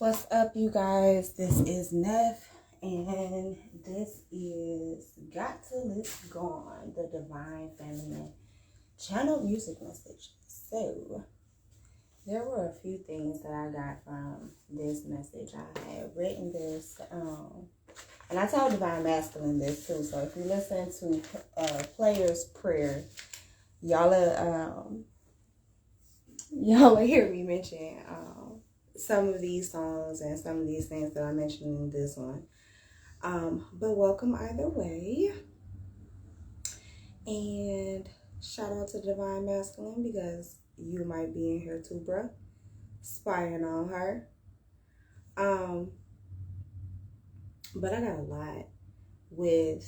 What's up, you guys? This is Neff, and this is Got to Let's Go On, the Divine Feminine channel music message. So, there were a few things that I got from this message. I had written this, and I told Divine Masculine this too. So, if you listen to Player's Prayer, y'all will hear me mention some of these songs and some of these things that I mentioned in this one. But welcome either way. And shout out to Divine Masculine, because you might be in here too, bruh. Spying on her. But I got a lot with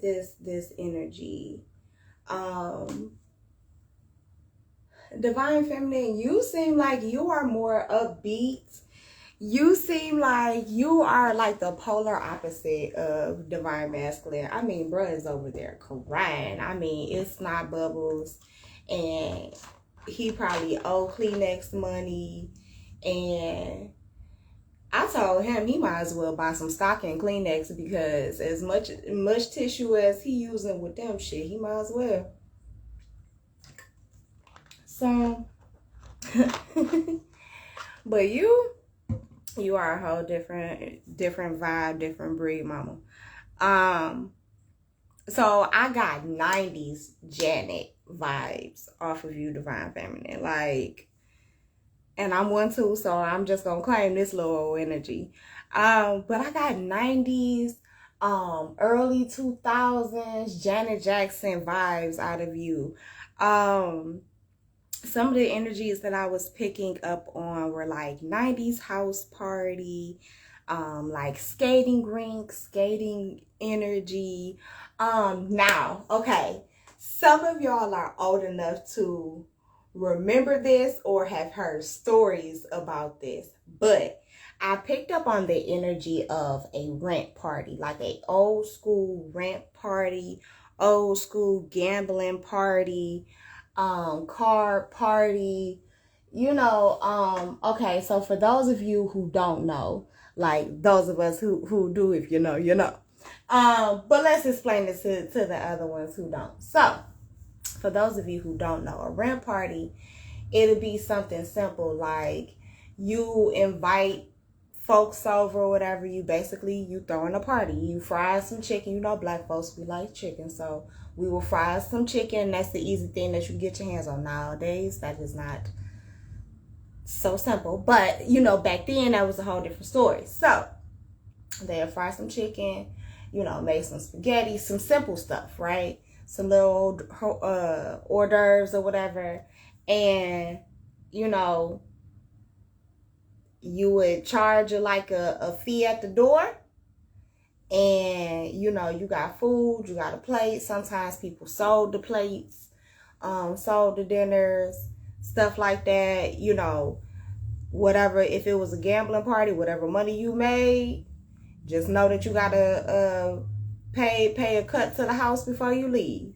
this energy. Divine Feminine, you seem like you are more upbeat. You seem like you are like the polar opposite of Divine Masculine. I mean, bruh is over there crying. I mean, it's not bubbles. And he probably owe Kleenex money. And I told him he might as well buy some stocking Kleenex, because as much tissue as he using with them shit, he might as well. So, but you are a whole different vibe, different breed, mama. So I got 90s Janet vibes off of you, Divine Feminine. Like, and I'm one too, so I'm just gonna claim this little old energy. But I got 90s, early 2000s Janet Jackson vibes out of you. Some of the energies that I was picking up on were like 90s house party, like skating rink, skating energy. Now, okay, some of y'all are old enough to remember this or have heard stories about this, but I picked up on the energy of a rent party, like a old school rent party, old school gambling party, card party, you know. Okay, so for those of you who don't know, like those of us who do, if you know, you know. But let's explain this to the other ones who don't. So, for those of you who don't know, a rent party, it'll be something simple like you invite folks over or whatever. You throwing a party. You fry some chicken. You know, black folks, we like chicken, so we will fry some chicken. That's the easy thing that you get your hands on. Nowadays, that is not so simple. But, you know, back then, that was a whole different story. So, they'll fry some chicken, you know, make some spaghetti, some simple stuff, right? Some little hors d'oeuvres or whatever. And, you know, you would charge like a fee at the door. And, you know, you got food, you got a plate. Sometimes people sold the plates, sold the dinners, stuff like that. You know, whatever, if it was a gambling party, whatever money you made, just know that you got to pay a cut to the house before you leave.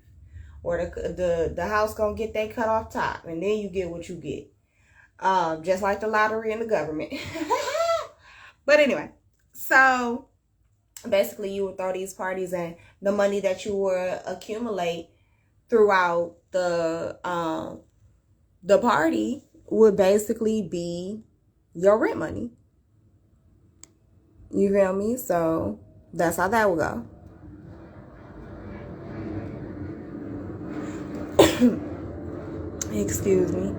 Or the house gonna get that cut off top, and then you get what you get. Just like the lottery and the government. But anyway, so basically you would throw these parties, and the money that you would accumulate throughout the party would basically be your rent money. You feel me? So that's how that would go. Excuse me.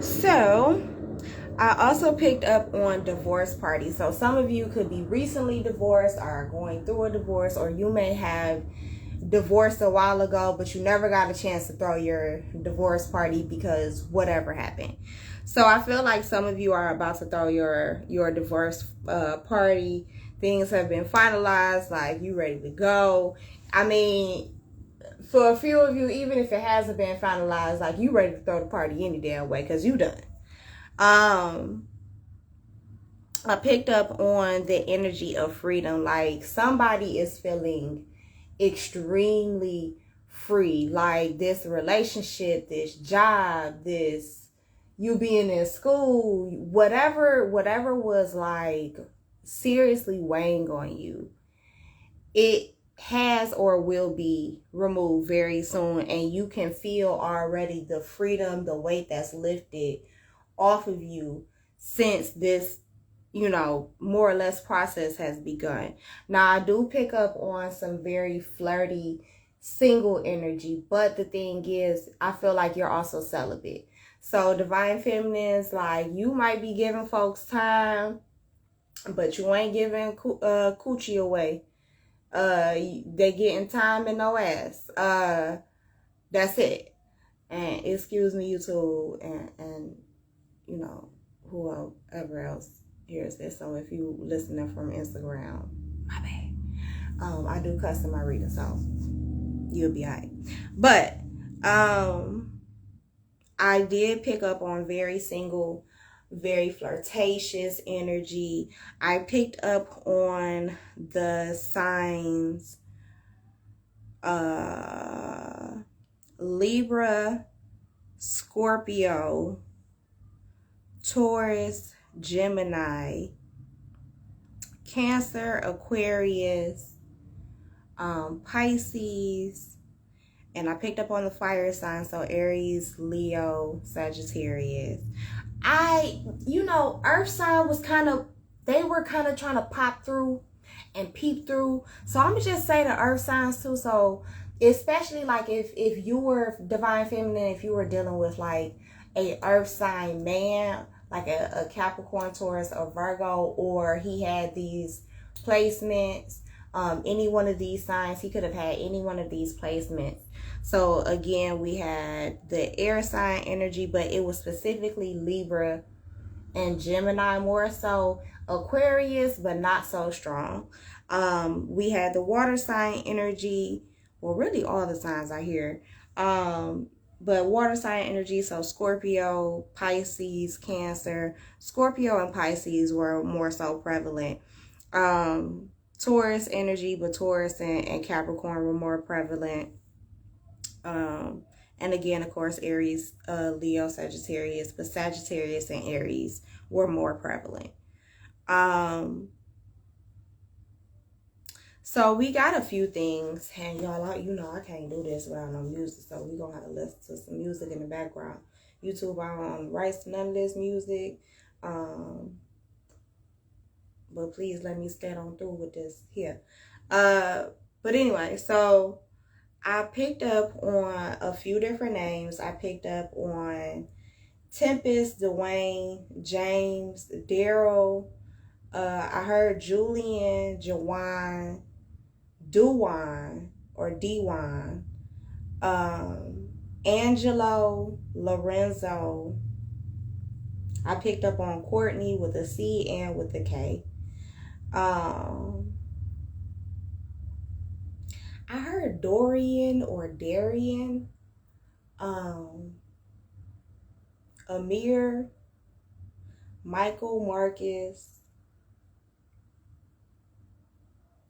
So I also picked up on divorce parties. So some of you could be recently divorced or are going through a divorce, or you may have divorced a while ago, but you never got a chance to throw your divorce party because whatever happened. So I feel like some of you are about to throw your divorce party. Things have been finalized, like you ready to go. I mean, for a few of you, even if it hasn't been finalized, like you ready to throw the party any damn way, because you done. I picked up on the energy of freedom. Like somebody is feeling extremely free. Like this relationship, this job, this, you being in school, whatever was like seriously weighing on you, it has or will be removed very soon, and you can feel already the freedom, the weight that's lifted off of you since this, you know, more or less process has begun. Now, I do pick up on some very flirty single energy, but the thing is, I feel like you're also celibate. So divine feminines, like, you might be giving folks time, but you ain't giving coochie away. They getting time and no ass. That's it. And excuse me, YouTube, and you know, whoever else hears this. So if you listening from Instagram, my bad. I do custom my reading, so you'll be alright. But I did pick up on very single, very flirtatious energy. I picked up on the signs Libra, Scorpio, Taurus, Gemini, Cancer, Aquarius, Pisces, and I picked up on the fire signs, so Aries, Leo, Sagittarius. Earth sign was they were kind of trying to pop through and peep through. So I'm gonna just say the earth signs too. So especially like if you were divine feminine, if you were dealing with like a earth sign man, like a Capricorn, Taurus, or Virgo, or he had these placements, any one of these signs, he could have had any one of these placements. So again, we had the air sign energy, but it was specifically Libra and Gemini, more so Aquarius, but not so strong. We had the water sign energy. Well, really all the signs are here. But water sign energy, so Scorpio, Pisces, Cancer. Scorpio and Pisces were more so prevalent. Taurus energy, but Taurus and Capricorn were more prevalent. And again, of course, Aries, Leo, Sagittarius, but Sagittarius and Aries were more prevalent. So we got a few things, and y'all, I can't do this without no music, so we're going to have to listen to some music in the background. YouTube, I don't rights to none of this music, but please let me stay on through with this here. But anyway, so I picked up on a few different names. I picked up on Tempest, Dwayne, James, Daryl. I heard Julian, Jawan, Duwan, or Dwan, Angelo, Lorenzo. I picked up on Courtney with a C and with a K. I heard Dorian or Darian, Amir, Michael, Marcus.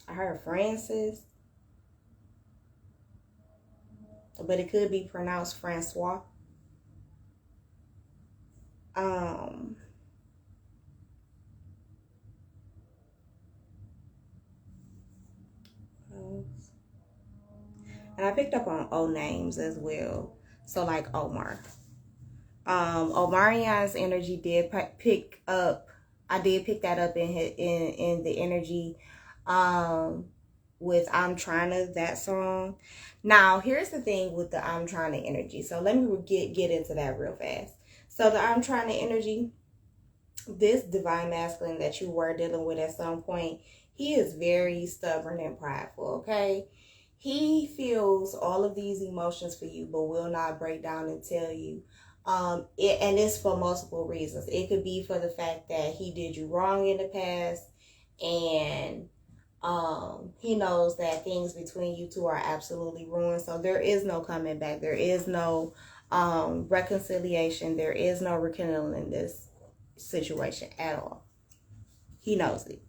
I heard Francis, but it could be pronounced Francois. And I picked up on O names as well. So like Omar. Omarian's energy did pick up. I did pick that up in the energy with I'm Trying to, that song. Now, here's the thing with the I'm Trying to energy. So let me get into that real fast. So the I'm Trying to energy, this divine masculine that you were dealing with at some point, he is very stubborn and prideful, okay? He feels all of these emotions for you, but will not break down and tell you. And it's for multiple reasons. It could be for the fact that he did you wrong in the past, and he knows that things between you two are absolutely ruined. So there is no coming back. There is no reconciliation. There is no rekindling in this situation at all. He knows it.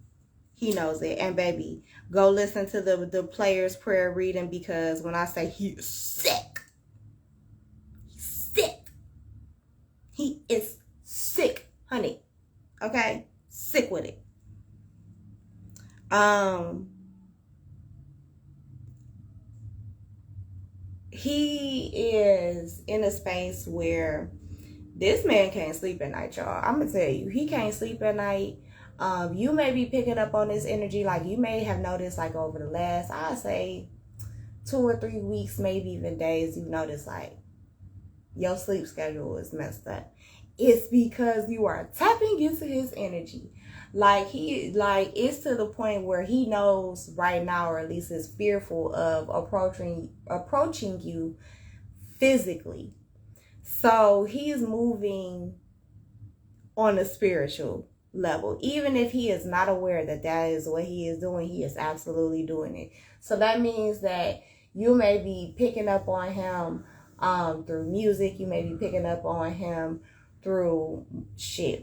He knows it. And baby, go listen to the player's prayer reading, because when I say he is sick, he's sick. He is He is in a space where this man can't sleep at night, y'all. I'm gonna tell you, he can't sleep at night. You may be picking up on this energy, like you may have noticed, like over the last, I'd say 2 or 3 weeks, maybe even days, you notice like your sleep schedule is messed up. It's because you are tapping into his energy. Like it's to the point where he knows right now, or at least is fearful of approaching you physically. So he is moving on a spiritual level. Even if he is not aware that that is what he is doing, he is absolutely doing it. So that means that you may be picking up on him through music. You may be picking up on him through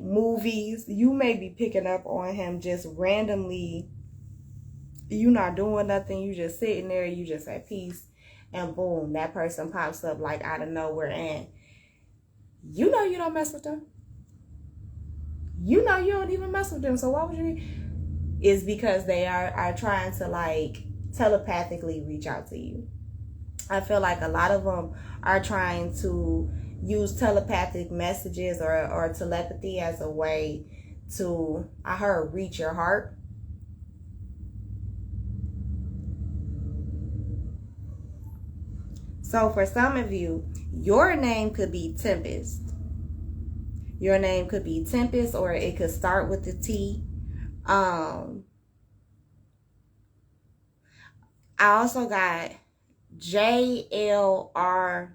movies. You may be picking up on him just randomly. You not doing nothing. You just sitting there. You just at peace. And boom, that person pops up like out of nowhere. And you know you don't mess with them. You know you don't even mess with them. So why would you? It's because they are trying to like telepathically reach out to you. I feel like a lot of them are trying to use telepathic messages or telepathy as a way to, I heard, reach your heart. So for some of you, your name could be Tempest. Your name could be Tempest, or it could start with the T. I also got JLRY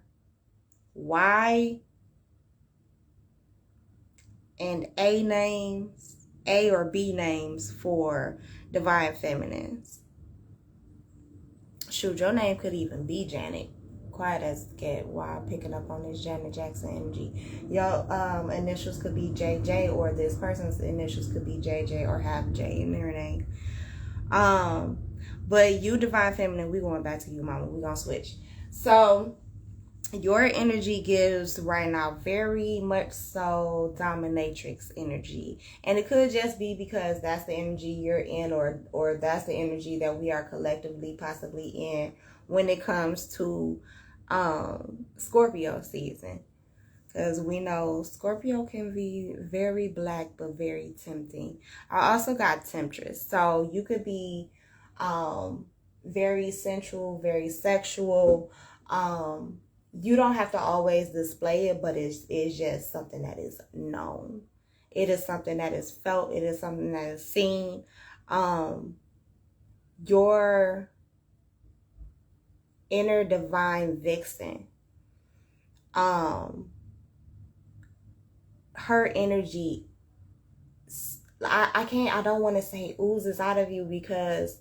and A names, A or B names for divine feminines. Shoot, your name could even be Janet. Quiet as a cat while picking up on this Janet Jackson energy. Your initials could be JJ, or this person's initials could be JJ or have J in their name. But you, divine feminine, we going back to you, mama. We gonna switch. So your energy gives right now very much so dominatrix energy, and it could just be because that's the energy you're in, or that's the energy that we are collectively possibly in when it comes to Scorpio season, because we know Scorpio can be very black but very tempting. I also got Temptress, so you could be very sensual, very sexual. You don't have to always display it, but it's just something that is known. It is something that is felt. It is something that is seen. Your inner divine vixen, her energy, I don't want to say oozes out of you, because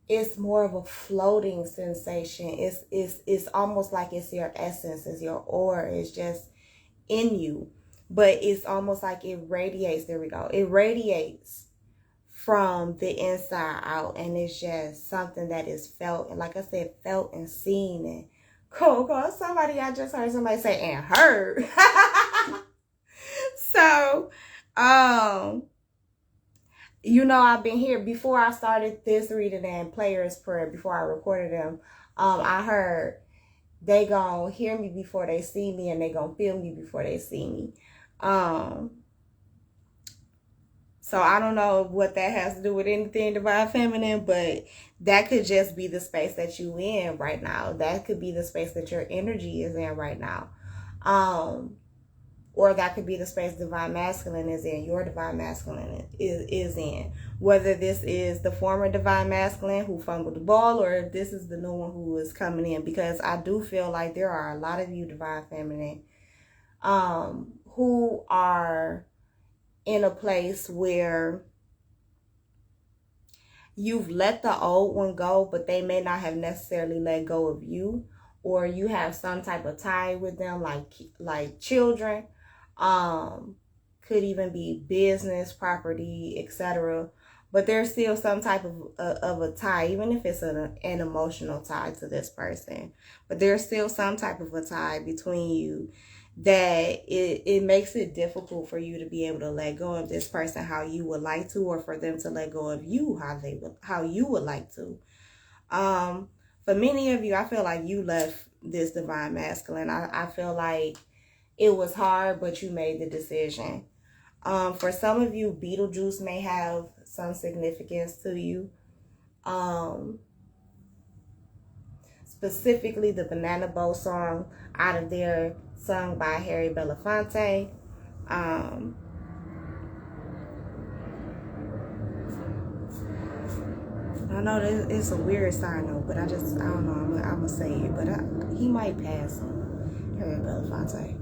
it's more of a floating sensation. It's almost like it's your essence, it's your aura, it's just in you. But it's almost like it radiates. There we go. It radiates from the inside out, and it's just something that is felt, and like I said, felt and seen. And cool. I just heard somebody say and heard. So you know, I've been here before I started this reading and players prayer, before I recorded them. I heard they gonna hear me before they see me, and they gonna feel me before they see me. So I don't know what that has to do with anything divine feminine, but that could just be the space that you in right now. That could be the space that your energy is in right now. Or that could be the space divine masculine is in, your divine masculine is in. Whether this is the former divine masculine who fumbled the ball, or if this is the new one who is coming in. Because I do feel like there are a lot of you divine feminine who are in a place where you've let the old one go, but they may not have necessarily let go of you, or you have some type of tie with them, like children, could even be business, property, etc. But there's still some type of a tie, even if it's an emotional tie to this person. But there's still some type of a tie between you that it makes it difficult for you to be able to let go of this person how you would like to, or for them to let go of you how you would like to. For many of you, I feel like you left this divine masculine. I feel like it was hard, but you made the decision. For some of you, Beetlejuice may have some significance to you. Specifically the Banana Boat song Out of There, sung by Harry Belafonte. I know that it's a weird sign though, but I don't know, I'm gonna say it, but he might pass him, Harry Belafonte.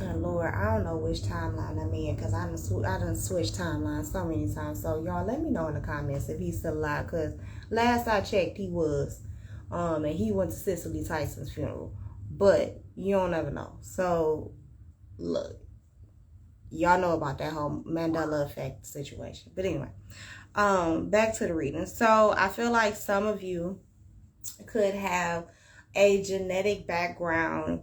And Lord, I don't know which timeline I'm in, because I done switched timelines so many times. So y'all let me know in the comments if he's still alive, because last I checked he was. And he went to Cicely Tyson's funeral. But you don't ever know. So look, y'all know about that whole Mandela effect situation. But anyway, back to the reading. So I feel like some of you could have a genetic background,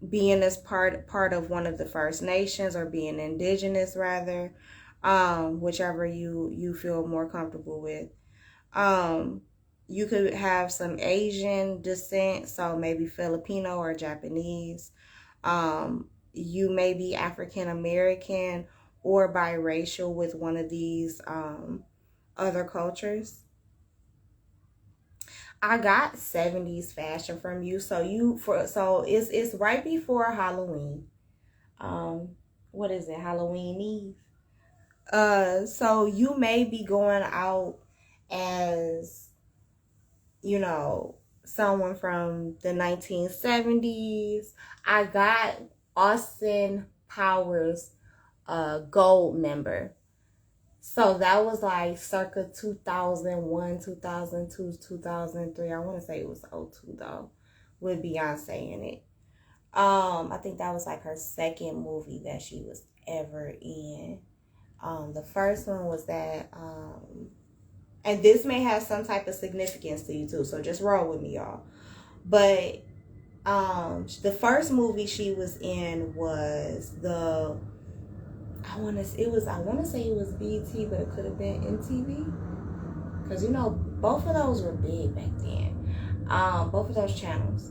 being as part of one of the First Nations, or being indigenous rather, whichever you feel more comfortable with. You could have some Asian descent, so maybe Filipino or Japanese. You may be African American or biracial with one of these other cultures. I got 70s fashion from you, so it's right before Halloween. What is it? Halloween Eve. So you may be going out as, you know, someone from the 1970s. I got Austin Powers gold member. So that was like circa 2001, 2002, 2003. I want to say it was 02 though, with Beyonce in it. I think that was like her second movie that she was ever in. The first one was that, and this may have some type of significance to you too, so just roll with me, y'all. But the first movie she was in was I want to say it was BET, but it could have been MTV, because you know both of those were big back then, both of those channels.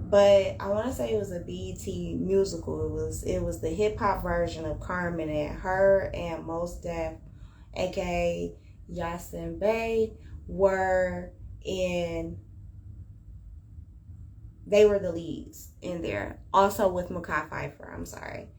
But I want to say it was a BET musical. It was the hip hop version of Carmen, and her and Mos Def, aka Yasin Bey, they were the leads in there, also with Mekhi Phifer. I'm sorry.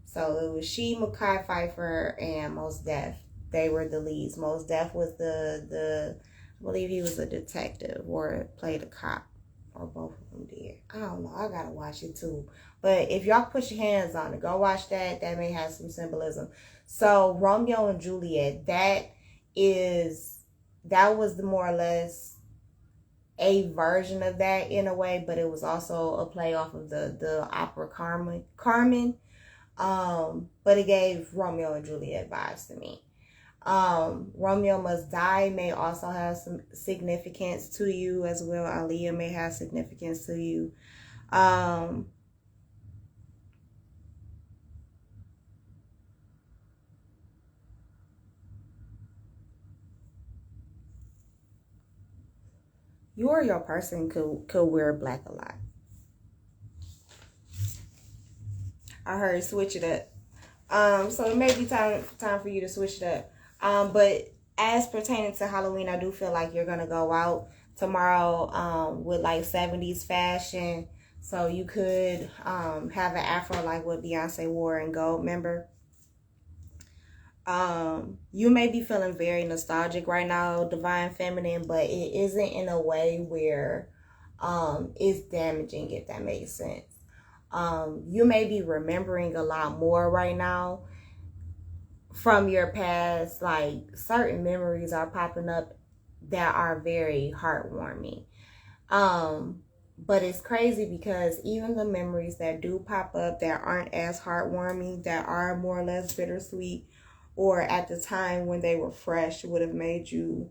So it was she, Mekhi Phifer, and Mos Def. They were the leads. Mos Def was I believe he was a detective or played a cop, or both of them did. I don't know. I gotta watch it too. But if y'all put your hands on it, go watch that. That may have some symbolism. So Romeo and Juliet, that was the more or less a version of that in a way, but it was also a play off of the opera Carmen. But it gave Romeo and Juliet vibes to me. Romeo Must Die may also have some significance to you as well. Aaliyah may have significance to you. You or your person could wear black a lot. I heard switch it up. So it may be time for you to switch it up. But as pertaining to Halloween, I do feel like you're gonna go out tomorrow with like 70s fashion. So you could have an afro like what Beyonce wore in Gold member. You may be feeling very nostalgic right now, Divine Feminine, but it isn't in a way where it's damaging, if that makes sense. You may be remembering a lot more right now from your past. Like certain memories are popping up that are very heartwarming. But it's crazy because even the memories that do pop up that aren't as heartwarming, that are more or less bittersweet, or at the time when they were fresh would have made you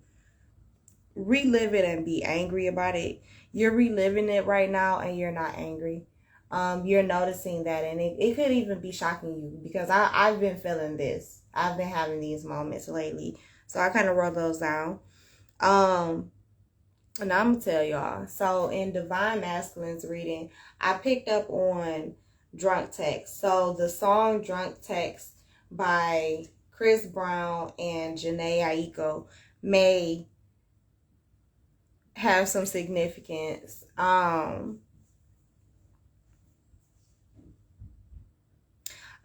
relive it and be angry about it. You're reliving it right now and you're not angry. You're noticing that, and it could even be shocking you, because I've been feeling this. I've been having these moments lately. So I kind of wrote those down. And I'm gonna tell y'all. So in Divine Masculine's reading, I picked up on Drunk Text. So the song Drunk Text by Chris Brown and Janae Aiko may have some significance. I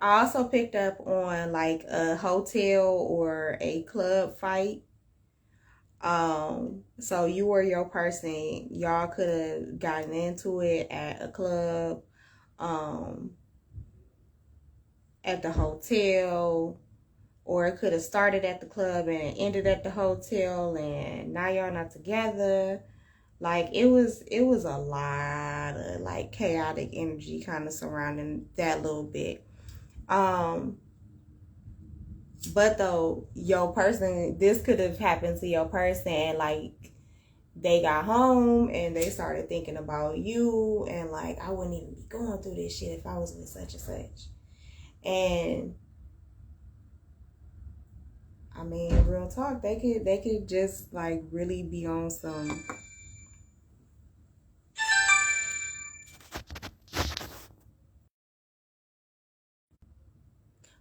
also picked up on like a hotel or a club fight. So you or your person, y'all could have gotten into it at a club, at the hotel, or it could have started at the club and it ended at the hotel, and now y'all not together. Like it was a lot of like chaotic energy kind of surrounding that little bit. But though your person, this could have happened to your person, and like they got home and they started thinking about you, and like, I wouldn't even be going through this shit if I was with such and such. And I mean, real talk, they could just like really be on some.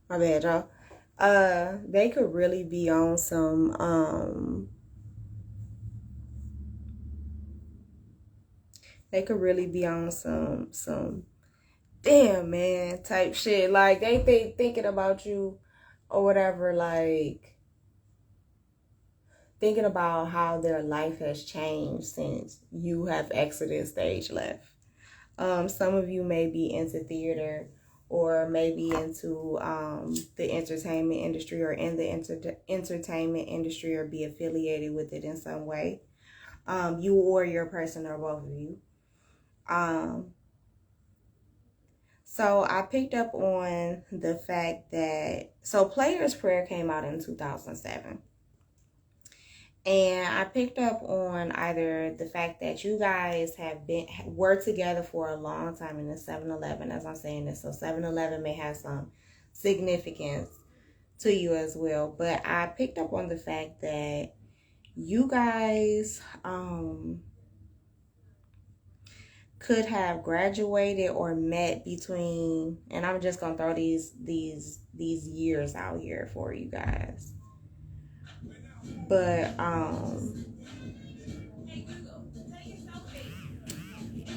My bad, y'all. They could really be on some they could really be on some damn man type shit. Like they thinking about you or whatever, like thinking about how their life has changed since you have exited stage left. Some of you may be into theater, or maybe into the entertainment industry, or in the entertainment industry, or be affiliated with it in some way. You or your person, or both of you. So I picked up on the fact that, so Player's Prayer came out in 2007. And I picked up on either the fact that you guys were together for a long time in the 7-Eleven, as I'm saying this. So 7-Eleven may have some significance to you as well. But I picked up on the fact that you guys could have graduated or met between, and I'm just gonna throw these years out here for you guys. But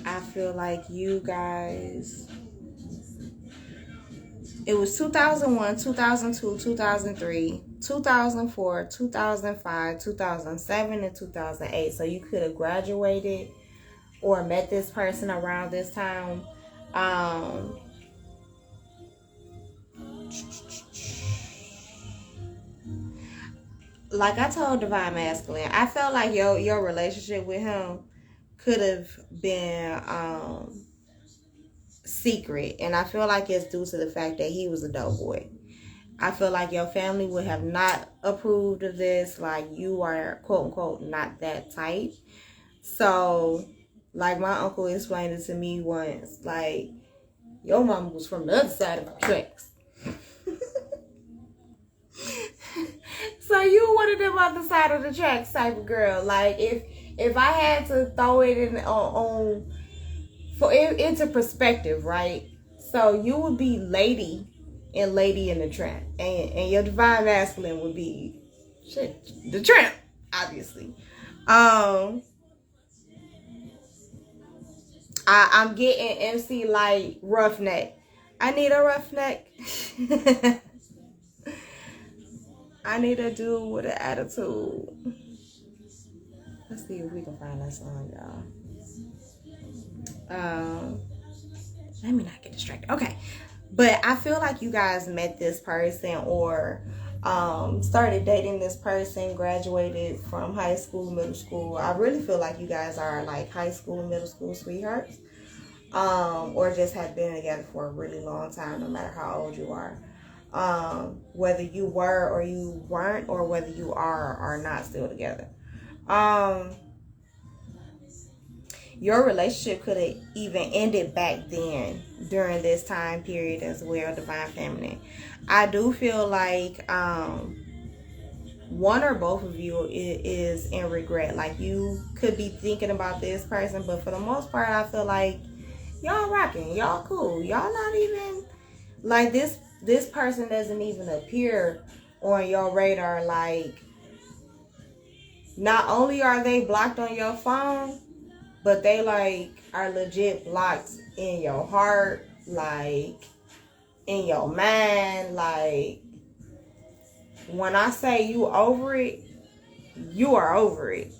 I feel like you guys, it was 2001, 2002, 2003, 2004, 2005, 2007, and 2008. So you could have graduated or met this person around this time. Like I told Divine Masculine, I felt like your relationship with him could have been secret, and I feel like it's due to the fact that he was a dope boy. I feel like your family would have not approved of this. Like, you are quote unquote not that type. So like my uncle explained it to me once, like, your mama was from the other side of the tracks. So you one of them other side of the tracks type of girl. Like, if I had to throw it in into perspective, right? So you would be Lady in the Tramp, and your Divine Masculine would be the Tramp, obviously. I'm getting MC like roughneck. I need a roughneck. I need a dude with an attitude. Let's see if we can find that song, y'all. Let me not get distracted. Okay. But I feel like you guys met this person, or started dating this person, graduated from high school, middle school. I really feel like you guys are like high school and middle school sweethearts. Or just have been together for a really long time, no matter how old you are. Whether you were or you weren't, or whether you are or not still together. Your relationship could have even ended back then during this time period as well, Divine Feminine. I do feel like one or both of you is in regret. Like, you could be thinking about this person, but for the most part, I feel like y'all rocking, y'all cool, y'all not even like this person doesn't even appear on your radar. Like, not only are they blocked on your phone, but they like are legit blocked in your heart, like in your mind. Like, when I say you over it, you are over it.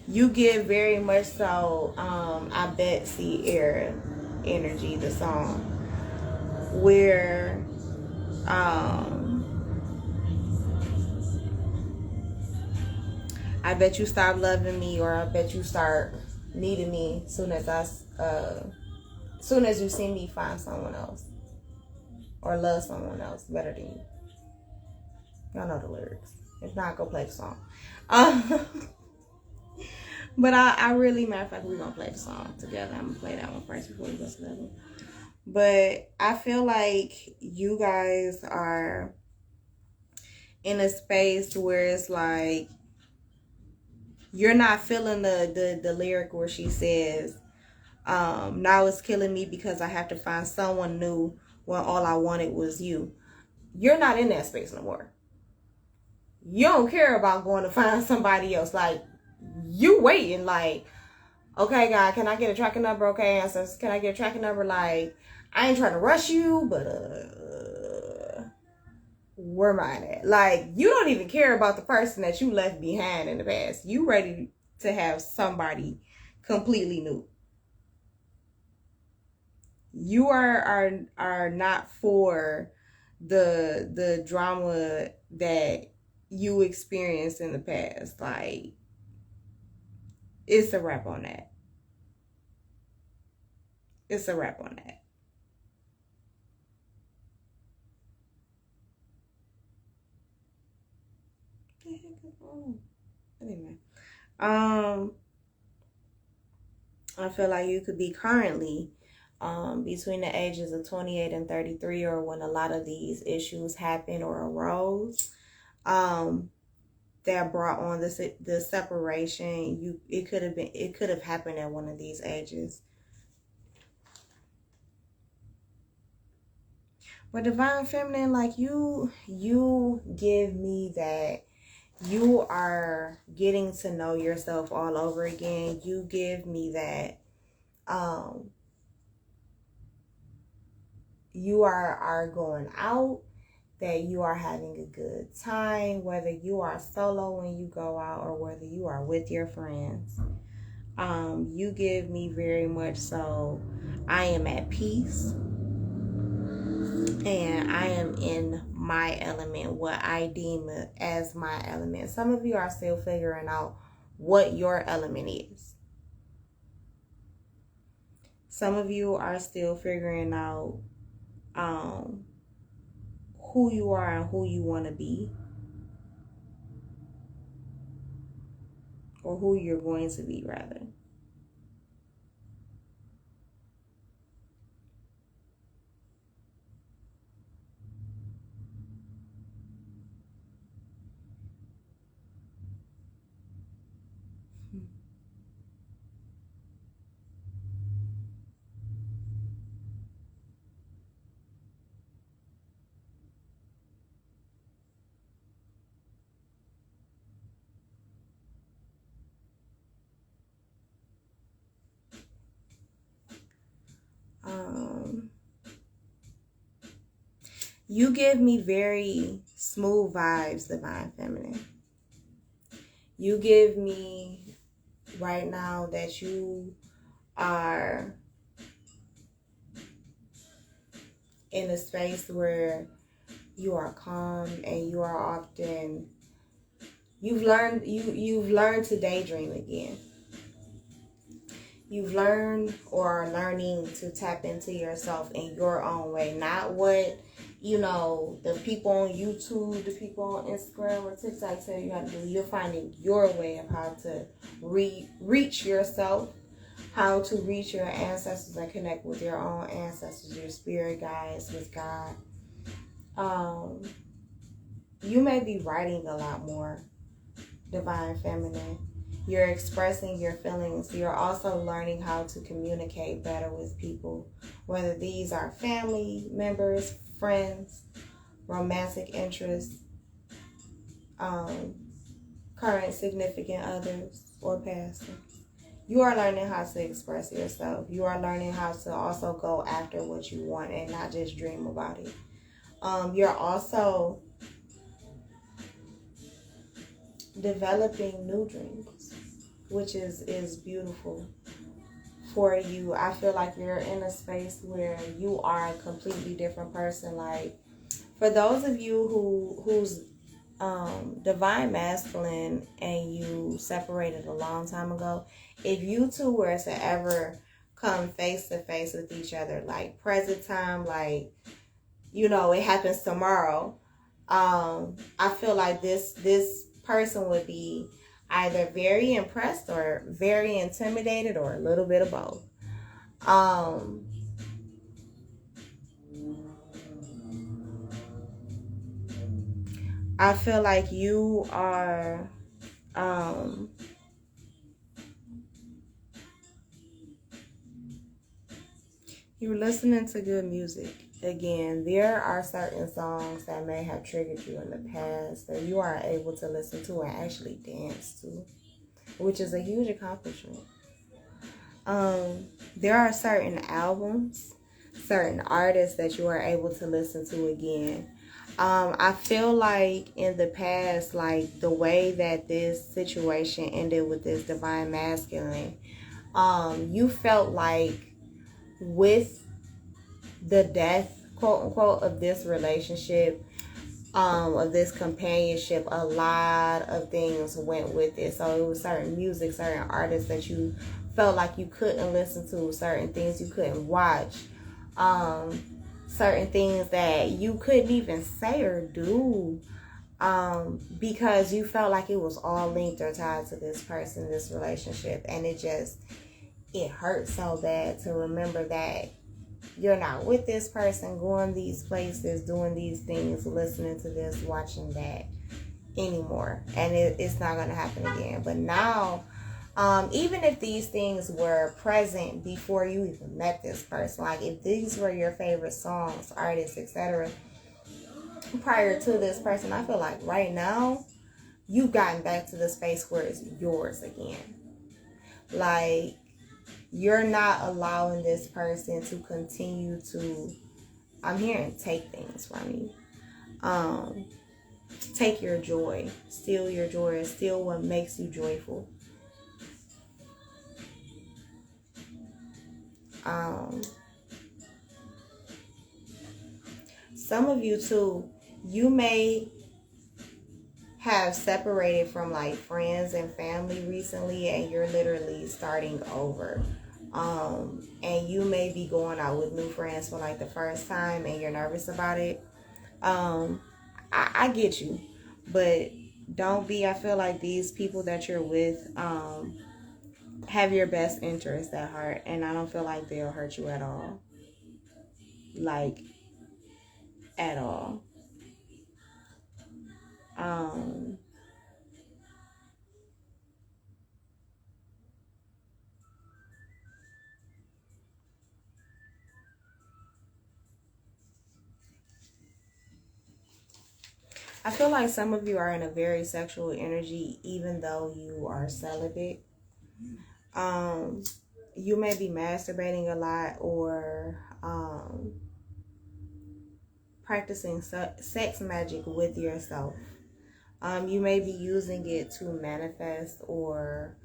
You give very much so I Betsy era energy, the song, where I bet you stop loving me, or I bet you start needing me soon as you see me find someone else or love someone else better than you. Y'all know the lyrics. If not, go play the song. But I really, matter of fact, we're gonna play the song together. I'm gonna play that one first before we go to the other one. But I feel like you guys are in a space where it's like you're not feeling the lyric where she says, now it's killing me because I have to find someone new when all I wanted was you. You're not in that space no more. You don't care about going to find somebody else. Like, you waiting, like, okay, God, can I get a tracking number? Okay, answers, can I get a tracking number? Like, I ain't trying to rush you, but where mine at? Like, you don't even care about the person that you left behind in the past. You ready to have somebody completely new. You are not for the drama that you experienced in the past. Like, it's a wrap on that. It's a wrap on that. Anyway, I feel like you could be currently between the ages of 28 and 33, or when a lot of these issues happened or arose, that brought on the separation. It could have happened at one of these ages. But Divine Feminine, like, you give me that you are getting to know yourself all over again. You give me that you are going out, that you are having a good time, whether you are solo when you go out or whether you are with your friends. You give me very much so I am at peace and I am in my element, what I deem as my element. Some of you are still figuring out what your element is. Some of you are still figuring out who you are and who you want to be, or who you're going to be, rather. You give me very smooth vibes, Divine Feminine. You give me right now that you are in a space where you are calm and you are often, you've learned to daydream again. You've learned or are learning to tap into yourself in your own way, not what you know, the people on YouTube, the people on Instagram or TikTok tell you how to do. You're finding your way of how to reach yourself, how to reach your ancestors and connect with your own ancestors, your spirit guides, with God. You may be writing a lot more, Divine Feminine. You're expressing your feelings. You're also learning how to communicate better with people, whether these are family members, friends, romantic interests, current significant others, or past. You are learning how to express yourself. You are learning how to also go after what you want and not just dream about it. You're also developing new dreams, which is beautiful for you. I feel like you're in a space where you are a completely different person. Like, for those of you who's divine masculine and you separated a long time ago, if you two were to ever come face to face with each other, like present time, like, you know, it happens tomorrow, I feel like this person would be either very impressed or very intimidated or a little bit of both. I feel like you are you're listening to good music. Again, there are certain songs that may have triggered you in the past that you are able to listen to and actually dance to, which is a huge accomplishment. There are certain albums, certain artists that you are able to listen to again. I feel like in the past, like the way that this situation ended with this divine masculine, you felt like with the death, quote unquote, of this relationship, of this companionship, a lot of things went with it. So it was certain music, certain artists that you felt like you couldn't listen to, certain things you couldn't watch, certain things that you couldn't even say or do, because you felt like it was all linked or tied to this person, this relationship. And it hurt so bad to remember that you're not with this person, going these places, doing these things, listening to this, watching that anymore. And it's not going to happen again. But now, even if these things were present before you even met this person, like if these were your favorite songs, artists, etc., prior to this person, I feel like right now, you've gotten back to the space where it's yours again. Like, you're not allowing this person to continue to, I'm hearing, take things from you. Take your joy, steal your joy, and steal what makes you joyful. Some of you too, you may have separated from like friends and family recently, and you're literally starting over. And you may be going out with new friends for like the first time and you're nervous about it. I get you, but don't be. I feel like these people that you're with have your best interest at heart, and I don't feel like they'll hurt you at all. Like, at all. I feel like some of you are in a very sexual energy, even though you are celibate. You may be masturbating a lot, or practicing sex magic with yourself. You may be using it to manifest or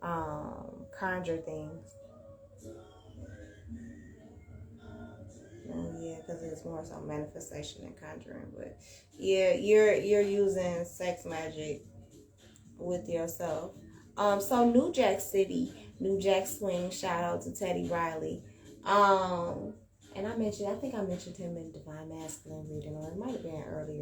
conjure things. Yeah, because it's more so manifestation and conjuring. But yeah, you're using sex magic with yourself. So New Jack City, New Jack Swing, shout out to Teddy Riley. And I think I mentioned him in Divine Masculine reading, or it might have been earlier.